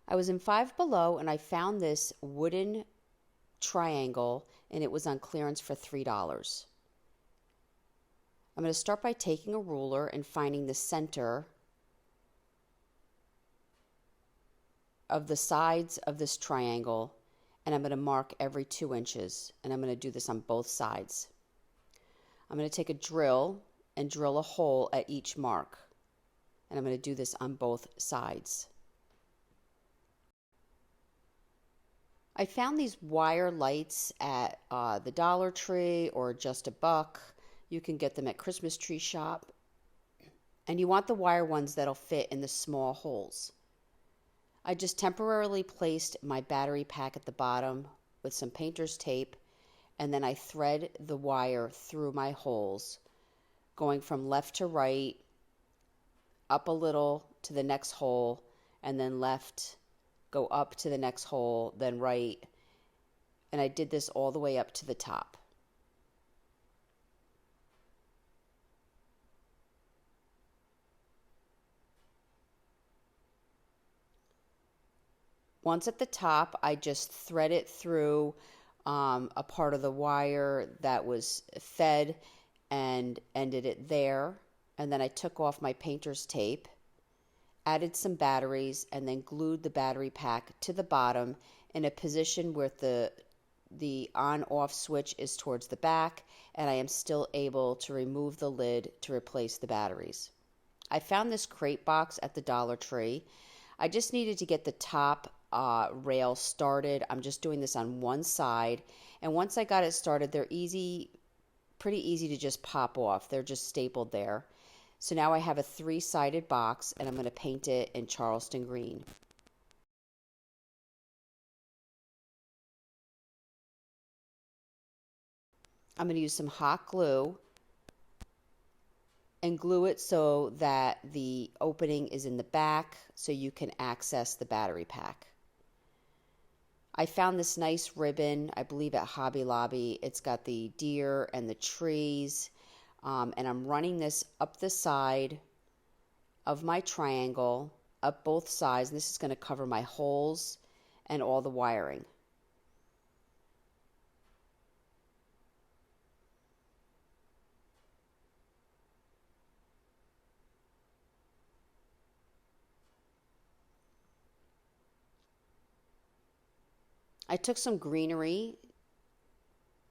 I was in Five Below and I found this wooden triangle and it was on clearance for $3. I'm going to start by taking a ruler and finding the center of the sides of this triangle, and I'm going to mark every 2 inches, and I'm going to do this on both sides. I'm going to take a drill and drill a hole at each mark, and I'm going to do this on both sides. I found these wire lights at the Dollar Tree or just a buck. You can get them at Christmas Tree Shop. And you want the wire ones that'll fit in the small holes. I just temporarily placed my battery pack at the bottom with some painter's tape, and then I thread the wire through my holes, going from left to right, up a little to the next hole, and then left, go up to the next hole, then right, and I did this all the way up to the top. Once at the top, I just thread it through a part of the wire that was fed and ended it there. And then I took off my painter's tape, added some batteries, and then glued the battery pack to the bottom in a position where the on-off switch is towards the back, and I am still able to remove the lid to replace the batteries. I found this crate box at the Dollar Tree. I just needed to get the top rail started. I'm just doing this on one side, and once I got it started, they're pretty easy to just pop off. They're just stapled there. So now I have a 3-sided box, and I'm going to paint it in Charleston green. I'm going to use some hot glue and glue it so that the opening is in the back so you can access the battery pack. I found this nice ribbon, I believe at Hobby Lobby. It's got the deer and the trees, and I'm running this up the side of my triangle, up both sides, and this is going to cover my holes and all the wiring. I took some greenery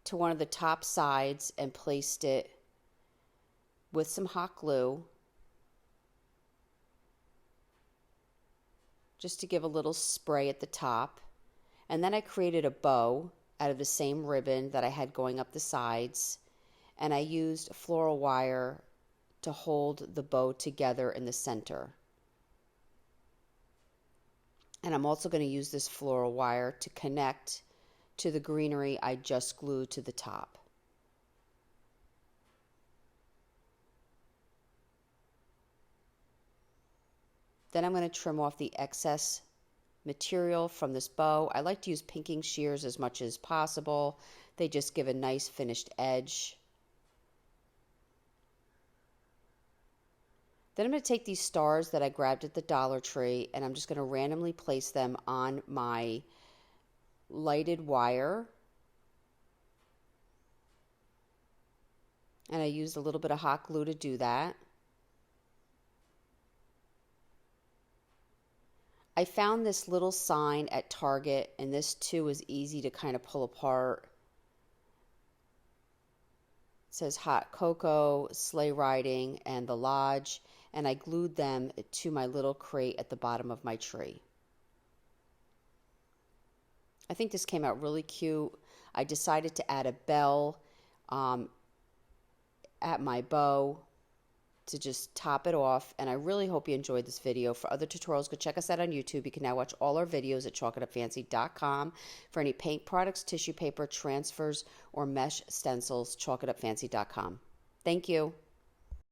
to one of the top sides and placed it with some hot glue just to give a little spray at the top. And then I created a bow out of the same ribbon that I had going up the sides, and I used floral wire to hold the bow together in the center. And I'm also going to use this floral wire to connect to the greenery I just glued to the top. Then I'm going to trim off the excess material from this bow. I like to use pinking shears as much as possible. They just give a nice finished edge. Then I'm going to take these stars that I grabbed at the Dollar Tree, and I'm just going to randomly place them on my lighted wire. And I used a little bit of hot glue to do that. I found this little sign at Target, and this too is easy to kind of pull apart. It says hot cocoa, sleigh riding, and the lodge, and I glued them to my little crate at the bottom of my tree. I think this came out really cute. I decided to add a bell at my bow to just top it off, and I really hope you enjoyed this video. For other tutorials, go check us out on YouTube. You can now watch all our videos at chalkitupfancy.com. For any paint products, tissue paper, transfers, or mesh stencils, chalkitupfancy.com. Thank you.